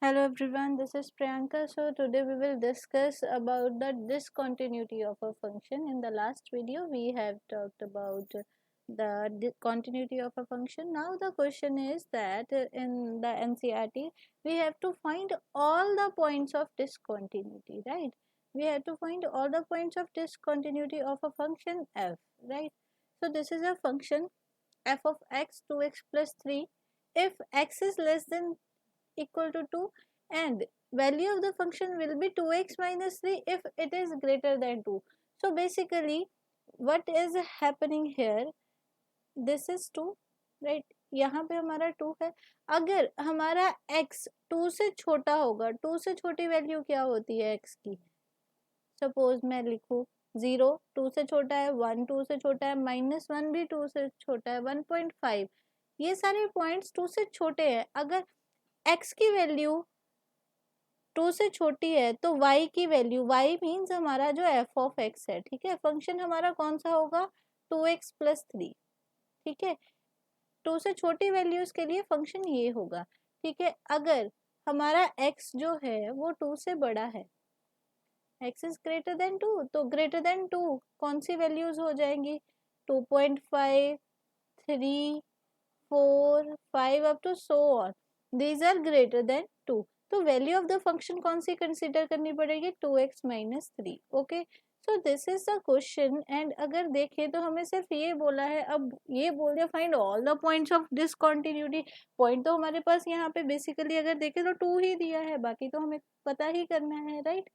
Hello everyone, this is Priyanka. So today we will discuss about the discontinuity of a function. In the last video we have talked about the continuity of a function. Now the question is that in the NCERT we have to find all the points of discontinuity, right? We have to find all the points of discontinuity of a function f, right? So this is a function f of x 2x plus 3 if x is less than equal to 2 and value of the function will be 2x minus 3 if it is greater than 2. So basically what is happening here, this is 2, right? यहाँ पे हमारा 2 है. अगर हमारा x 2 से छोटा होगा, 2 से छोटी वैल्यू क्या होती है x की? सपोज मैं लिखूँ 0 2 से छोटा है, 1 2 से छोटा है, -1 भी 2 से छोटा है, 1.5, ये सारे पॉइंट्स 2 से छोटे हैं. अगर x की वैल्यू 2 से छोटी है तो y की वैल्यू, y मीन्स हमारा जो f ऑफ x है, ठीक है, फंक्शन हमारा कौन सा होगा? 2x प्लस 3, ठीक है. 2 से छोटी वैल्यूज के लिए फंक्शन ये होगा, ठीक है. अगर हमारा x जो है वो 2 से बड़ा है, x इज ग्रेटर देन 2, तो ग्रेटर देन 2 कौन सी वैल्यूज हो जाएंगी? 2.5, 3, 4, 5 up to so on, these are greater than 2. तो वैल्यू ऑफ द फंक्शन कौन सी कंसीडर करनी पड़ेगी? 2x minus 3. Okay, so this is the question. And अगर देखें तो हमें सिर्फ ये बोला है, अब ये बोल दिया find all the points of discontinuity. Point तो हमारे पास यहाँ पे बेसिकली अगर देखें तो 2 ही दिया है, बाकी तो हमें पता ही करना है, राइट?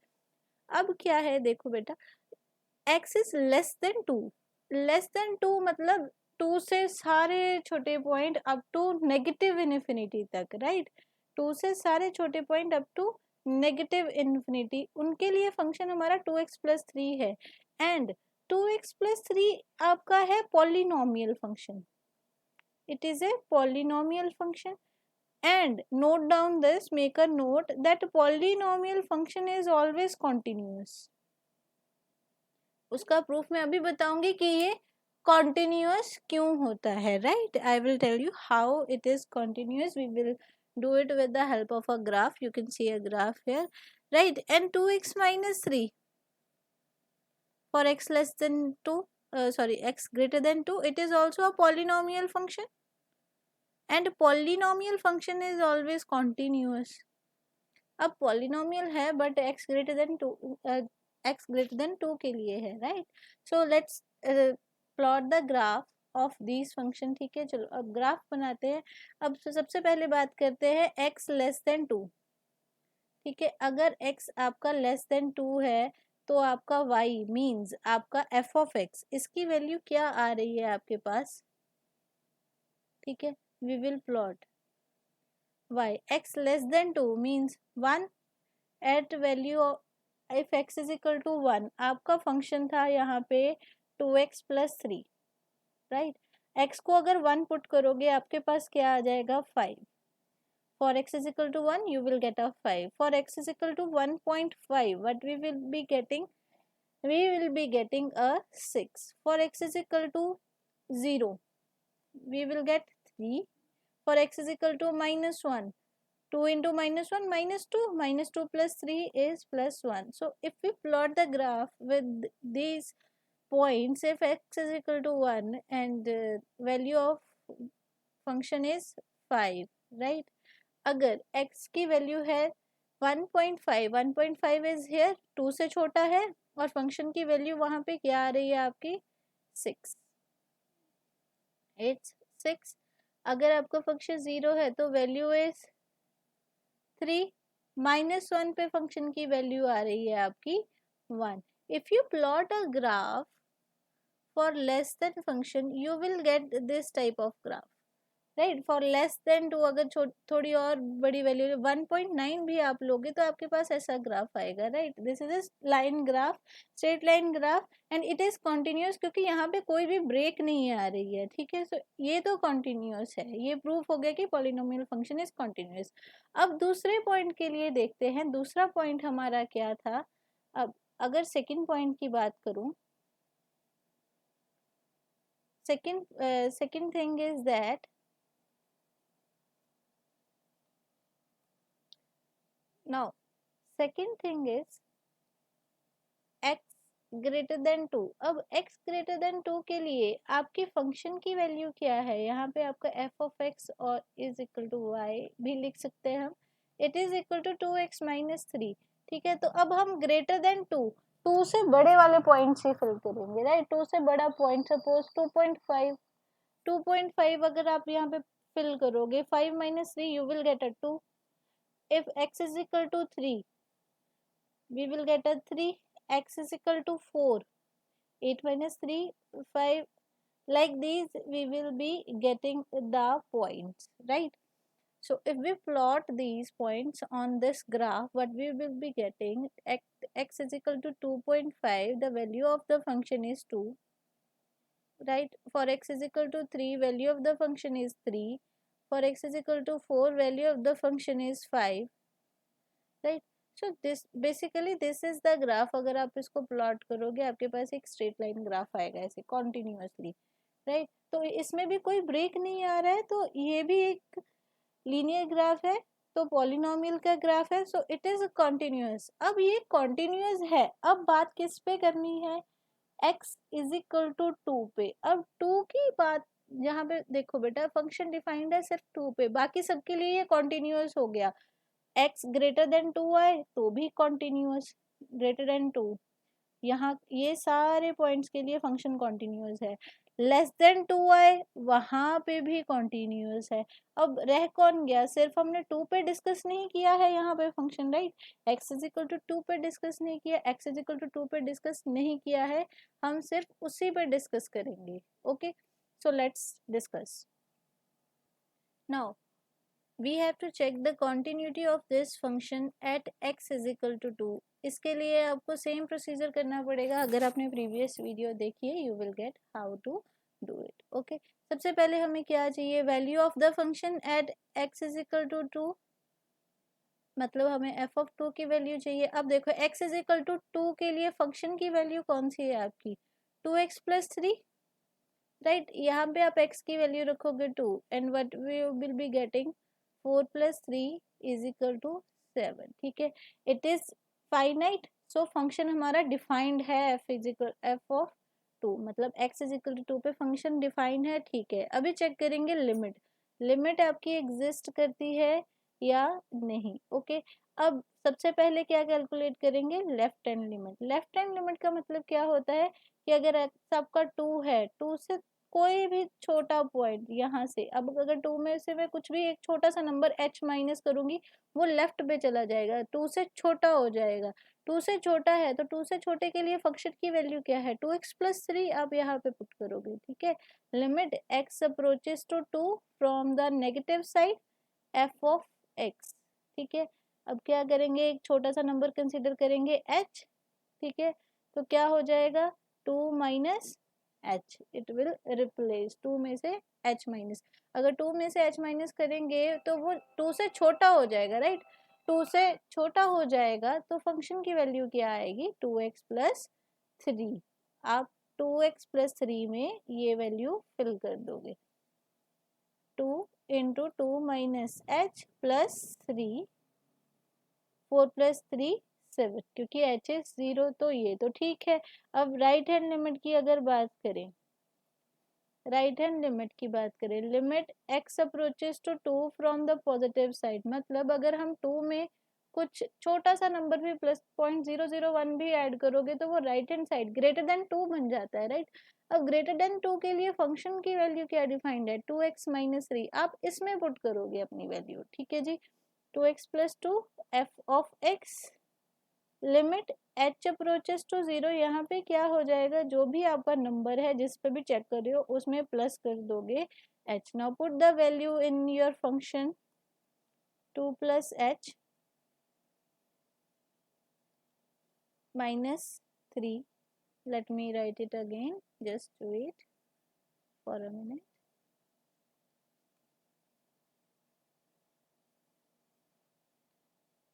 अब क्या है, देखो बेटा, x is less than 2. Less than 2 मतलब 2 से सारे छोटे point up to negative infinity तक, राइट? 2 से सारे छोटे point up to negative infinity, उनके लिए फंक्शन हमारा 2x प्लस 3 है. एंड 2x प्लस 3 आपका है polynomial function. It is a polynomial function. And note down this, make a note that polynomial function is always continuous. उसका proof मैं अभी बताऊंगी कि ये continuous क्यों होता है, right? I will tell you how it is continuous. We will do it with the help of a graph. You can see a graph here, right? And 2x minus 3 for x less than 2, x greater than 2, it is also a polynomial function. And polynomial function is always continuous. अब polynomial है but x greater than 2, x greater than 2 के लिए है, right? So let's plot the graph of this function, ठीक है. चलो अब graph बनाते हैं. अब सबसे पहले बात करते हैं x लेस देन 2, ठीक है. अगर x आपका लेस देन 2 है तो आपका y मीन्स आपका f ऑफ x, इसकी वैल्यू क्या आ रही है आपके पास, ठीक है. We will plot y x less than 2 means 1 at value of if x is equal to 1, आपका फंक्शन था यहाँ पे 2x प्लस 3, राइट? x को अगर 1 पुट करोगे आपके पास क्या आ जाएगा? 5. for x is equal to 1 you will get a 5. for x is equal to 1.5 what we will be getting? We will be getting a 6. for x is equal to 0 we will get 3. for x is equal to minus 1, 2 into minus 1 minus 2, minus 2 plus 3 is plus 1. So if we plot the graph with these points, if x is equal to 1 and value of function is 5, right? अगर x की value है 1.5, 1.5 is here 2 से छोटा है और function की value वहां पे क्या आ रही है आपकी? 6. इट्स 6. अगर आपका फंक्शन 0 है तो वैल्यू इज 3. -1 पे फंक्शन की वैल्यू आ रही है आपकी 1. If you plot a graph for less than function you will get this type of graph, right? For less than 2 अगर थोड़ी और बड़ी वैल्यू 1.9 भी आप लोगे तो आपके पास ऐसा ग्राफ आएगा, right? This is a line graph, straight line graph, and it is continuous क्योंकि यहाँ पे कोई भी ब्रेक नहीं आ रही है, ठीक है. सो ये तो कॉन्टिन्यूस है, ये प्रूफ हो गया कि पॉलिनोमियल फंक्शन इज कॉन्टिन्यूस. अब दूसरे पॉइंट के लिए देखते हैं. दूसरा पॉइंट हमारा क्या था? अब अगर सेकेंड पॉइंट की बात करूं, second thing is that Now second thing is x greater than 2। अब x ग्रेटर देन 2 के लिए आपकी फंक्शन की वैल्यू क्या है, यहाँ पे आपका f ऑफ x और इज इक्वल टू y भी लिख सकते हैं हम। It is equal to 2x minus 3। ठीक है, तो अब हम ग्रेटर देन 2 से बड़े वाले पॉइंट से फिल करेंगे, राइट। 2 से बड़ा पॉइंट सपोज 2.5, 2.5 अगर आप यहाँ पे फिल करोगे, 5 minus 3 you will get a 2। If x is equal to 3 we will get a 3, x is equal to 4, 8 minus 3 5, like these we will be getting the points, right? So if we plot these points on this graph, what we will be getting, x is equal to 2.5, the value of the function is 2, right? For x is equal to 3, value of the function is 3. For x is equal to 4, value of the function is 5, right? So this basically this is the graph. अगर आप इसको plot करोगे आपके पास एक straight line graph आएगा ऐसे continuously, right. तो इसमें भी कोई ब्रेक नहीं आ रहा है, तो ये भी एक लीनियर ग्राफ है, तो पॉलिनोमियल का ग्राफ है, सो इट इज कॉन्टिन्यूस। अब ये कॉन्टिन्यूस है, अब बात किस पे करनी है, x इज इक्वल टू 2 पे। अब 2 की बात यहाँ पे देखो बेटा, फंक्शन डिफाइंड है सिर्फ 2 पे, बाकी सबके लिए ये कॉन्टिन्यूस हो गया। x ग्रेटर देन 2 आए तो भी कॉन्टिन्यूस, ग्रेटर देन 2, यहाँ ये सारे पॉइंट्स के लिए फंक्शन कॉन्टिन्यूस है। लेस देन 2 आए वहां पे भी कॉन्टिन्यूस है। अब रह कौन गया, सिर्फ हमने 2 पे डिस्कस नहीं किया है यहाँ पे function, right. x is equal to 2 पे डिस्कस नहीं किया, x इज इक्वल टू 2 पे डिस्कस नहीं किया है, हम सिर्फ उसी पे डिस्कस करेंगे। Okay, so let's discuss now. we have to check the continuity of this function at x is equal to 2। इसके लिए आपको सेम प्रोसीजर करना पड़ेगा, अगर आपने प्रीवियस वीडियो देखी है you will get how to do it. Okay, सबसे पहले हमें क्या चाहिए, value of the function at x is equal to 2, मतलब हमें f ऑफ 2 की वैल्यू चाहिए। अब देखो x इज इक्वल टू 2 के लिए फंक्शन की वैल्यू कौन सी है आपकी, 2x प्लस 3, राइट। यहाँ पे आप x की वैल्यू रखोगे 2 and what we will be getting 4 plus 3 is equal to 7। ठीक है, it is finite, so function हमारा डिफाइंड है f ऑफ 2, मतलब x इज इक्वल टू 2 पे फंक्शन डिफाइंड है। ठीक है, अभी चेक करेंगे लिमिट, लिमिट आपकी एग्जिस्ट करती है या नहीं। ओके, अब सबसे पहले क्या कैलकुलेट करेंगे, left hand limit. Left hand limit का मतलब क्या होता है कि अगर x आपका 2 है, 2 से कोई भी छोटा पॉइंट यहाँ से, अब अगर 2 में से मैं कुछ भी एक छोटा सा नंबर h माइनस करूंगी वो लेफ्ट पे चला जाएगा, 2 से छोटा हो जाएगा। 2 से छोटा है तो 2 से छोटे के लिए फंक्शन की वैल्यू क्या है, 2x प्लस 3 आप यहाँ पे पुट करोगे। ठीक है, limit x approaches to 2 from the negative side f of x। ठीक है, अब क्या करेंगे, एक छोटा सा नंबर कंसिडर करेंगे h। ठीक है, तो क्या हो जाएगा, 2 minus h, it will replace 2 में से h माइनस। अगर 2 में से h माइनस करेंगे तो वो 2 से छोटा हो जाएगा, राइट। 2 से छोटा हो जाएगा तो फंक्शन की वैल्यू क्या आएगी, 2x प्लस 3। आप 2x प्लस 3 में ये वैल्यू फिल कर दोगे, 2 into 2 minus h plus 3, 4 plus 3 7, क्योंकि h इज 0 तो ये तो ठीक है। अब राइट हैंड लिमिट की अगर बात करें, राइट हैंड लिमिट की बात करें, limit x approaches to 2 from the positive side, मतलब अगर हम 2 में कुछ छोटा सा नंबर भी प्लस 0.001 भी ऐड करोगे तो वो right hand side greater than 2 बन जाता है, राइट। अब ग्रेटर देन 2 के लिए फंक्शन की वैल्यू क्या डिफाइंड है, 2x माइनस 3, आप इसमें पुट करोगे अपनी वैल्यू। ठीक है जी, 2x plus 2 f of x, limit h approaches to 0, यहाँ पे क्या हो जाएगा, जो भी आपका नंबर है जिस पे भी चेक कर रहे हो उसमें प्लस कर दोगे h। Now put the value in your function, 2 plus h minus 3, let me write it again, just wait for a minute।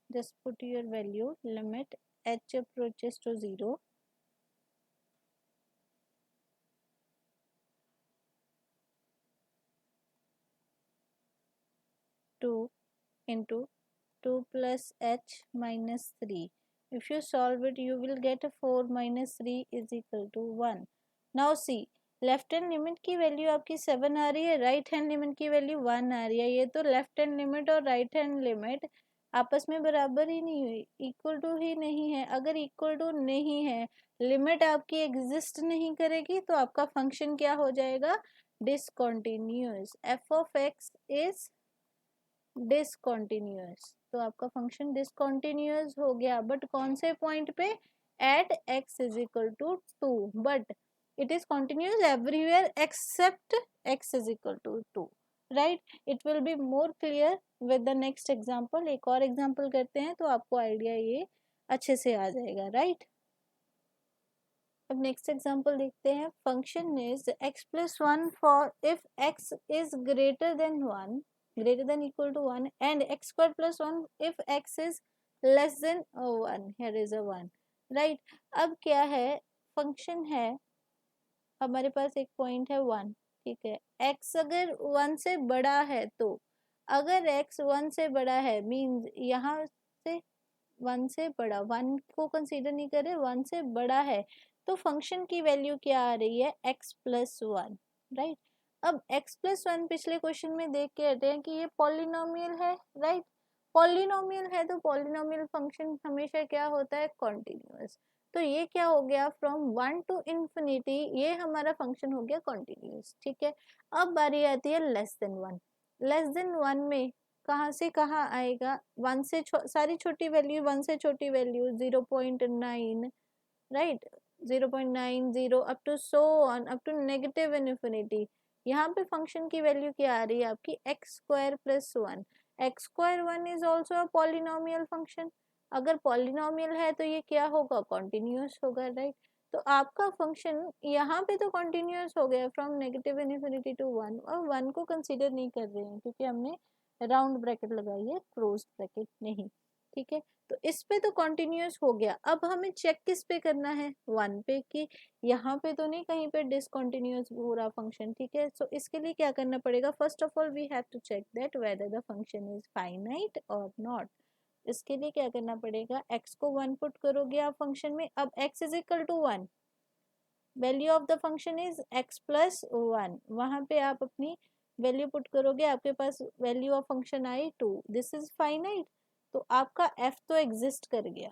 just put your value, limit h approaches to 0, 2 into 2 plus h minus 3. If you solve it, you will get 4 minus 3 is equal to 1. Now see, left hand limit की value आपकी 7 आ रही है, right hand limit की value 1 आ रही है. ये तो left hand limit और राइट हैंड लिमिट आपस में बराबर ही नहीं हुई, इक्वल टू ही नहीं है. अगर इक्वल टू नहीं है, लिमिट आपकी एग्जिस्ट नहीं करेगी, तो आपका फंक्शन क्या हो जाएगा? Discontinuous. F of x is discontinuous. तो आपका फंक्शन डिसकंटिन्यूअस हो गया. बट कौन से पॉइंट पे? At x is equal to 2. But it is continuous everywhere except x is equal to 2. right? It will be more clear with the next example. एक और example करते हैं तो आपको idea ये अच्छे से आ जाएगा. right? अब नेक्स्ट एग्जांपल देखते हैं. Function is x plus 1 for if x is greater than 1, greater than equal to 1, and x squared plus 1 if x is less than 1. here is a 1. right? अब क्या है? फंक्शन है, हमारे पास एक point है 1. ठीक है, x अगर 1 से बड़ा है तो, अगर x 1 से बड़ा है मीन्स यहाँ से 1 से बड़ा, 1 को कंसीडर नहीं कर रहे, 1 से बड़ा है, तो फंक्शन की वैल्यू क्या आ रही है? x plus 1. राइट? अब x प्लस 1 पिछले क्वेश्चन में देख के हटे हैं कि ये पॉलिनोमियल है. राइट? पॉलिनोमियल है तो पॉलिनोमियल फंक्शन हमेशा क्या होता है? कॉन्टिन्यूअस. तो ये क्या हो गया? फ्रॉम 1 टू इंफिनिटी ये हमारा फंक्शन हो गया कॉन्टिन्यूअस. ठीक है, अब बारी आती है लेस देन 1. लेस देन 1 में कहाँ से कहाँ आएगा? 1 से सारी छोटी वैल्यू, 1 से छोटी value 0.9. Right? 0.90 up to so on up to negative infinity. यहाँ पे फंक्शन की वैल्यू क्या आ रही है आपकी? X square plus 1. X square 1 is also a polynomial function. अगर पॉलिनोमियल है तो ये क्या होगा? कॉन्टिन्यूअस होगा. राइट? तो आपका फंक्शन यहाँ पे तो कॉन्टिन्यूअस हो गया फ्रॉम नेगेटिव इन्फिनिटी टू 1, और 1 को कंसीडर नहीं कर रहे हैं क्योंकि हमने राउंड ब्रैकेट लगाई है, क्लोज्ड ब्रैकेट नहीं. ठीक है, तो इस पे तो कॉन्टिन्यूअस हो गया. अब हमें चेक किस पे करना है? 1 पे, कि यहाँ पे तो नहीं कहीं पे डिसकंटिन्यूअस पूरा फंक्शन. ठीक है, सो इसके लिए क्या करना पड़ेगा? First of all we have to check that whether the function is finite और नॉट. इसके लिए क्या करना पड़ेगा? x को 1 पुट करोगे आप फंक्शन में. अब x is equal to 1, value of the function is x plus 1. वहां पे आप अपनी वैल्यू पुट करोगे, आपके पास value of function I 2. This is finite, तो आपका f तो एग्जिस्ट कर गया.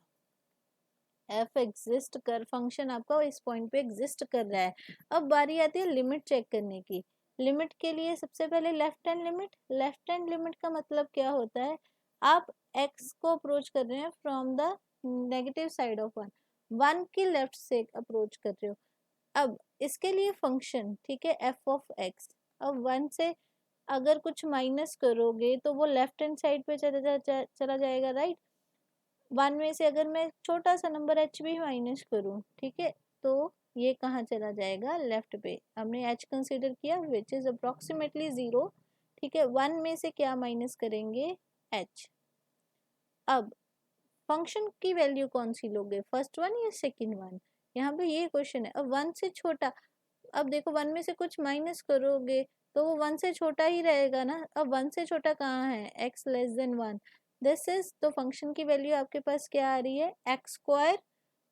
f एग्जिस्ट कर, फंक्शन आपका इस पॉइंट पे एग्जिस्ट कर रहा है. अब बारी आती है लिमिट चेक करने की. लिमिट के लिए सबसे पहले left hand limit. Left hand limit का मतलब क्या होता है? आप x को अप्रोच कर रहे हैं from the negative side of 1, 1 की लेफ्ट से अप्रोच कर रहे हो. अब इसके लिए फंक्शन, ठीक है, f ऑफ x. अब 1 से अगर कुछ माइनस करोगे तो वो लेफ्ट हैंड साइड पे चला जाएगा. राइट? 1 में से अगर मैं छोटा सा नंबर h भी माइनस करूँ, ठीक है, तो ये कहाँ चला जाएगा? लेफ्ट पे. हमने h कंसीडर किया विच इज अप्रोक्सीमेटली 0. ठीक है, 1 में से क्या माइनस करेंगे? h. अब फंक्शन की वैल्यू कौन सी लोगे? फर्स्ट वन या सेकंड वन? यहाँ पे ये क्वेश्चन है. अब 1 से छोटा, अब देखो 1 में से कुछ माइनस करोगे तो वो 1 से छोटा ही रहेगा ना. अब 1 से छोटा कहाँ है? x less than 1. This is, तो फंक्शन की वैल्यू आपके पास क्या आ रही है? X square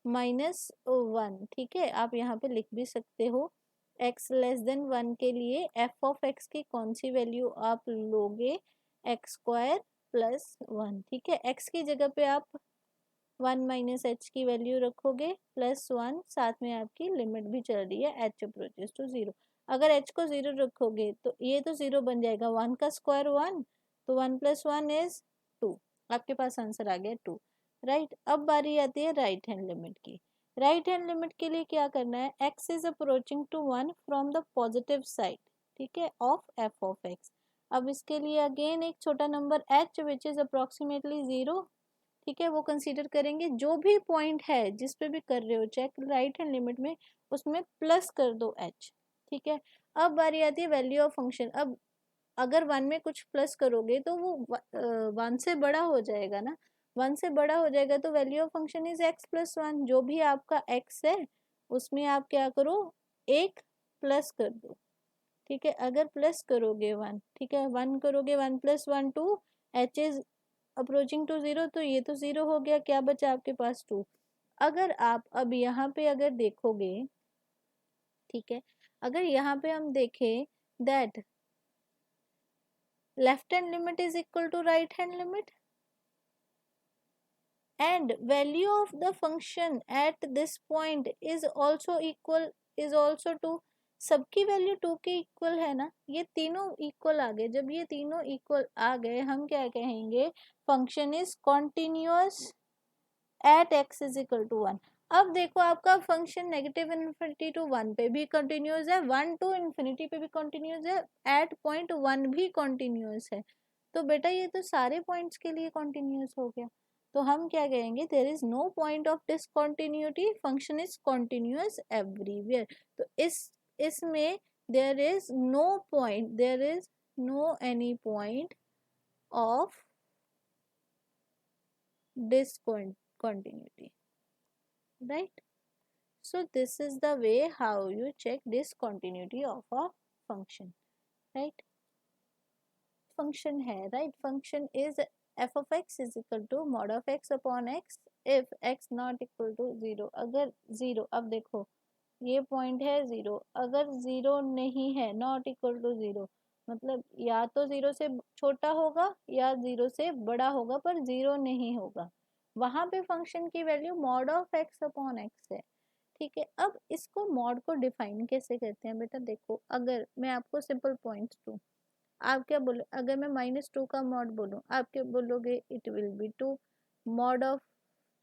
minus 1. ठीक है, आप यहाँ पे लिख भी सकते हो. x लेस देन 1 के लिए f ऑफ x की कौन सी वैल्यू आप लोगे? X square plus 1. ठीक है, x की जगह पे आप 1 माइनस एच की वैल्यू रखोगे प्लस 1, साथ में आपकी लिमिट भी चल रही है h अप्रोचेस टू 0. अगर h को 0 रखोगे तो ये तो 0 बन जाएगा. 1 का स्क्वायर 1, तो 1 प्लस 1 इज 2. आपके पास आंसर आ गया 2. राइट? अब बारी आती है राइट हैंड लिमिट की. राइट हैंड लिमिट के लिए क्या करना है? x इज approaching to 1 from the positive side, ठीक है, ऑफ f ऑफ x. अब इसके लिए अगेन एक छोटा number h which is approximately 0. ठीक है, वो कंसीडर करेंगे. जो भी पॉइंट है जिस पे भी कर रहे हो चेक राइट हैंड लिमिट में, उसमें प्लस कर दो h. ठीक है, अब बारी आती है वैल्यू ऑफ फंक्शन. अब अगर 1 में कुछ प्लस करोगे तो वो 1 से बड़ा हो जाएगा ना. 1 से बड़ा हो जाएगा तो value of function is x plus 1. जो भी आपका x है उसमें आप क्या करो? एक प्लस कर दो. ठीक है, अगर प्लस करोगे 1, ठीक है, 1 करोगे 1 plus 1 2, h is approaching to 0, तो ये तो 0 हो गया, क्या बचा आपके पास 2। अगर आप अब यहाँ पे अगर देखोगे, ठीक है, अगर यहाँ पे हम देखें that left hand limit is equal to right hand limit and value of the function at this point is also equal, is also 2, सबकी वैल्यू 2 के इक्वल है ना, ये तीनों इक्वल आ गए। जब ये तीनों इक्वल आ गए हम क्या कहेंगे, function is continuous at x is equal to 1। अब देखो आपका फंक्शन नेगेटिव इन्फिनिटी टू 1 पे भी कंटिन्यूअस है, 1 टू इन्फिनिटी पे भी कंटिन्यूअस है, एट पॉइंट 1 भी कंटिन्यूअस है। तो बेटा ये तो सारे पॉइंट्स के लिए कंटिन्यूअस हो गया। तो हम क्या कहेंगे, there is no point of discontinuity, function is continuous everywhere. तो इसमें there is no point, there is no any point of discontinuity, right? So this is the way how you check discontinuity of a function, right? Function है, right? Function is f of x is equal to mod of x upon x if x not equal to 0। अगर 0, अब देखो ये point है 0, अगर 0 नहीं है, not equal to 0, मतलब या तो 0 से छोटा होगा या 0 से बड़ा होगा, पर 0 नहीं होगा, वहां पे फंक्शन की value mod of x upon x है। ठीक है, अब इसको मॉड को डिफाइन कैसे करते हैं बेटा, देखो अगर मैं आपको सिंपल पॉइंट्स दूं, आप क्या बोलो, अगर मैं -2 का मॉड बोलूं, आप क्या बोलोगे, it will be 2। Mod of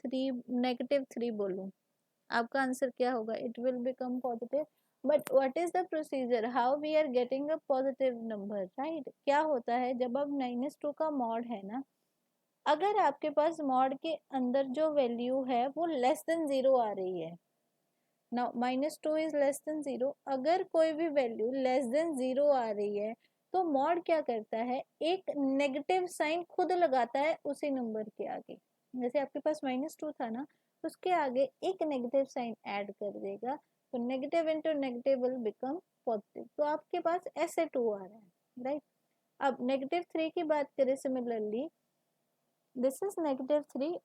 3, -3 बोलूं, आपका आंसर क्या होगा, it will become positive. But what is the procedure, how we are getting a positive number, right? क्या होता है जब अब -2 का मॉड है ना, अगर आपके पास मॉड के अंदर जो वैल्यू है वो लेस देन 0 आ रही है, नाउ -2 इज लेस देन 0, अगर कोई भी वैल्यू लेस देन 0 आ रही है तो मॉड क्या करता है, एक नेगेटिव साइन खुद लगाता है उसी नंबर के आगे। जैसे आपके पास -2 था ना, उसके आगे एक नेगेटिव साइन ऐड कर देगा, तो negative into negative will become positive, तो आपके पास ऐसे 2 आ रहा है, राइट? अब -3 की बात करें, सिमिलरली दिस इज -3,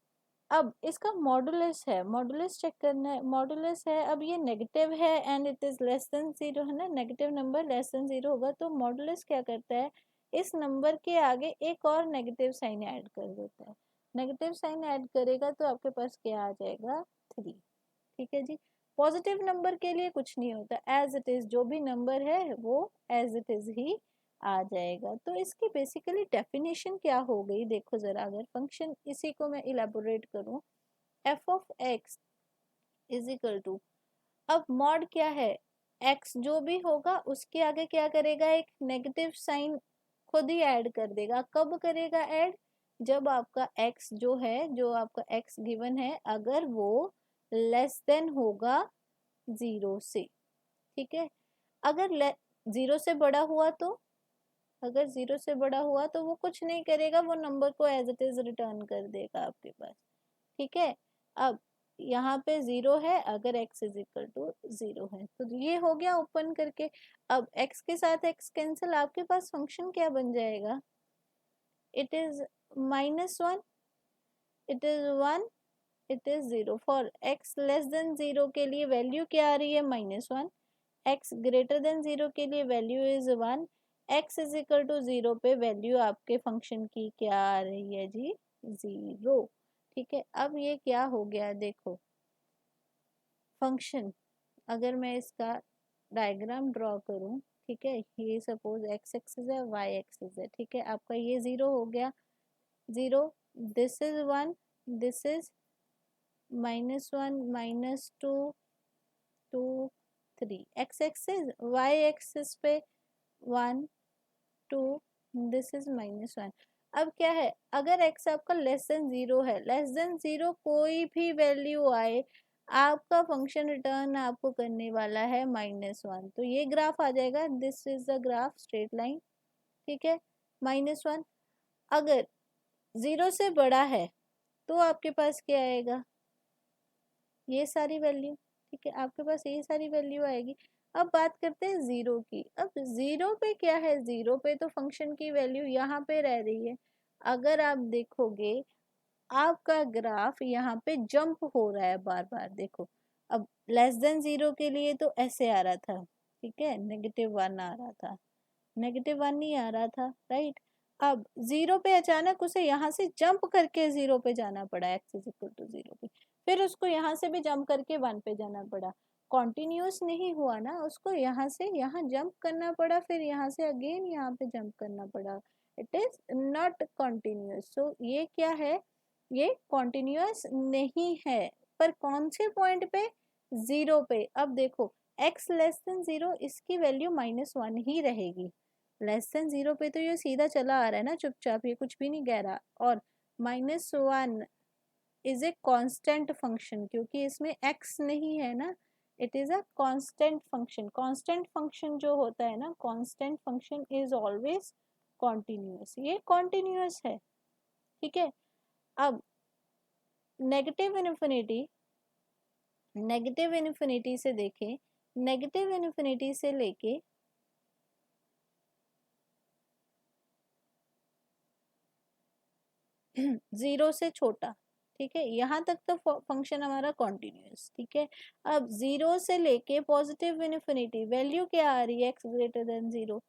अब इसका मॉडुलस है, मॉडुलस चेक करना है, मॉडुलस है, अब ये नेगेटिव है and it is less than 0 है ना, नेगेटिव नंबर लेस देन 0 होगा, तो मॉडुलस क्या करता है, इस नंबर के आगे एक और नेगेटिव साइन ऐड कर देता है, नेगेटिव साइन ऐड करेगा तो आपके पास क्या आ जाएगा, 3। ठीक है जी, पॉजिटिव नंबर के लिए कुछ नहीं होता, एज इट इज जो भी नंबर है वो एज इट इज ही आ जाएगा। तो इसकी बेसिकली डेफिनेशन क्या हो गई, देखो जरा, अगर फंक्शन इसी को मैं इलेबोरेट करूं, f of x is equal to, अब मॉड क्या है, एक्स जो भी होगा उसके आगे क्या करेगा, एक नेगेटिव साइन खुद ही ऐड कर देगा। कब करेगा ऐड, जब आपका एक्स जो है, जो आपका एक्स गिवन है, अगर वो लेस देन होगा 0 से। ठीक है, अगर 0 से बड़ा हुआ तो, अगर 0 से बड़ा हुआ तो वो कुछ नहीं करेगा, वो नंबर को एज इट इज रिटर्न कर देगा आपके पास। ठीक है, अब यहाँ पे 0 है, अगर x इज इक्वल टू 0 है, तो ये हो गया ओपन करके। अब x के साथ x कैंसिल, आपके पास फंक्शन क्या बन जाएगा, it is -1, it is 1, it is 0। For x less than 0 के लिए वैल्यू क्या आ रही है, -1, x ग्रेटर देन 0 के लिए value is 1, x is equal to 0 पे वैल्यू आपके फंक्शन की क्या आ रही है जी, 0। ठीक है, अब ये क्या हो गया, देखो फंक्शन, अगर मैं इसका डायग्राम ड्रॉ करूं, ठीक है, ये सपोज x एक्सिस है, y एक्सिस है, ठीक है, आपका ये 0 हो गया, 0, this is 1, this is -1, -2, 2, 3, x axis, y axis पे 1, 2, दिस इज -1। अब क्या है, अगर x आपका लेस देन 0 है, लेस देन 0 कोई भी वैल्यू आए, आपका फंक्शन रिटर्न आपको करने वाला है -1, तो ये ग्राफ आ जाएगा, this is the graph straight line. ठीक है, -1, अगर 0 से बड़ा है तो आपके पास क्या आएगा, ये सारी वैल्यू। ठीक है, आपके पास ये सारी वैल्यू आएगी। अब बात करते हैं 0 की, अब 0 पे क्या है, 0 पे तो फंक्शन की वैल्यू यहाँ पे रह रही है, अगर आप देखोगे आपका ग्राफ यहाँ पे जंप हो रहा है बार बार। देखो अब लेस देन 0 के लिए तो ऐसे आ रहा था, ठीक है, -1 आ रहा था, -1 नहीं आ रहा था, राइट। अब 0 पे अचानक उसे यहाँ से जंप करके 0 पे जाना पड़ा, x इज इक्वल टू 0 पे, फिर उसको यहाँ से भी जंप करके 1 पे जाना पड़ा। कॉन्टिन्यूस नहीं हुआ ना, उसको यहाँ से यहाँ जंप करना पड़ा, फिर यहाँ से अगेन यहाँ पे जंप करना पड़ा। It is not continuous. So ये क्या है, ये कॉन्टिन्यूस नहीं है। पर कौन से पॉइंट पे, 0 पे। अब देखो x लेस देन 0, इसकी वैल्यू -1 ही रहेगी। लेस देन 0 पे तो ये सीधा चला आ रहा है ना चुपचाप, ये कुछ भी नहीं कह रहा। और -1 इज ए कांस्टेंट फंक्शन, क्योंकि इसमें x नहीं है ना, it is a constant function. Constant function जो होता है ना, constant function is always continuous, ये कॉन्टिन्यूस है, ठीक है। अब नेगेटिव इन्फिनिटी, नेगेटिव इन्फिनिटी से देखें, नेगेटिव इन्फिनिटी से लेके 0 से छोटा, ठीक है, यहाँ तक तो फंक्शन हमारा कॉन्टिन्यूस, ठीक है। अब 0 से लेके पॉजिटिव इन्फिनिटी, वैल्यू क्या आ रही है x greater than 0,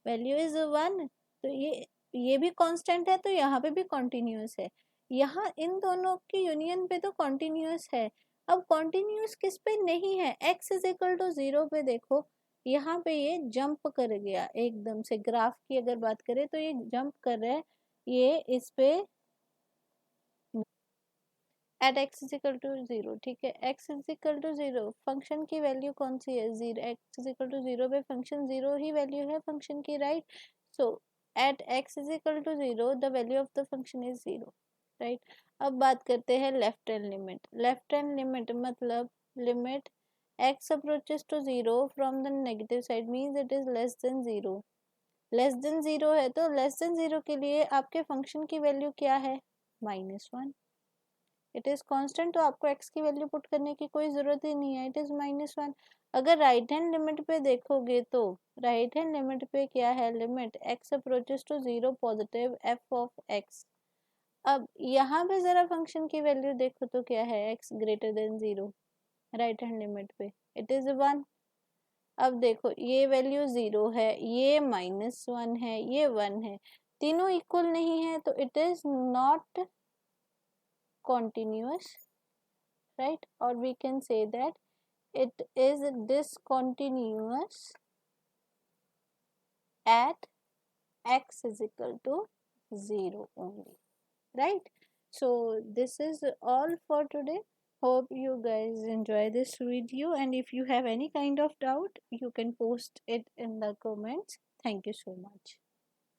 value is 1। तो ये भी कांस्टेंट है, तो यहाँ पे भी कॉन्टिन्यूस है। यहाँ इन दोनों की यूनियन पे तो कॉन्टिन्यूस है। अब कॉन्टिन्यूस किस पे नहीं है, x इज इक्वल टू 0 पे। देखो यहाँ पे ये जंप कर गया एकदम से, ग्राफ की अगर बात करें तो ये जंप कर रहा है, ये इस पे at x is equal to 0, ठीक है। x is equal to 0, function की वैल्यू कौन सी है, 0। x इज इक्वल टू 0 पे फंक्शन 0 ही वैल्यू है फंक्शन की, right. So at x is equal to 0 the value of the function is 0, right. अब बात करते हैं left hand limit. Left hand limit मतलब limit x approaches to 0 from the negative side means it is less than 0। Less than 0 है तो less than 0 के लिए आपके फंक्शन की वैल्यू क्या है, -1। इट इज कांस्टेंट, तो आपको x की वैल्यू पुट करने की कोई जरूरत ही नहीं है, इट इज -1। अगर राइट हैंड लिमिट पे देखोगे तो राइट हैंड लिमिट पे क्या है, limit x approaches to 0 positive f of x। अब यहाँ पे जरा फंक्शन की वैल्यू देखो तो क्या है, x greater than 0 right hand limit पे, इट इज 1। अब देखो ये वैल्यू 0 है, ये -1 है, ये 1 है, तीनों इक्वल नहीं है, तो it is not continuous, right? Or we can say that it is discontinuous at x is equal to 0 only, right? So this is all for today. Hope you guys enjoy this video, and if you have any kind of doubt you can post it in the comments. Thank you so much.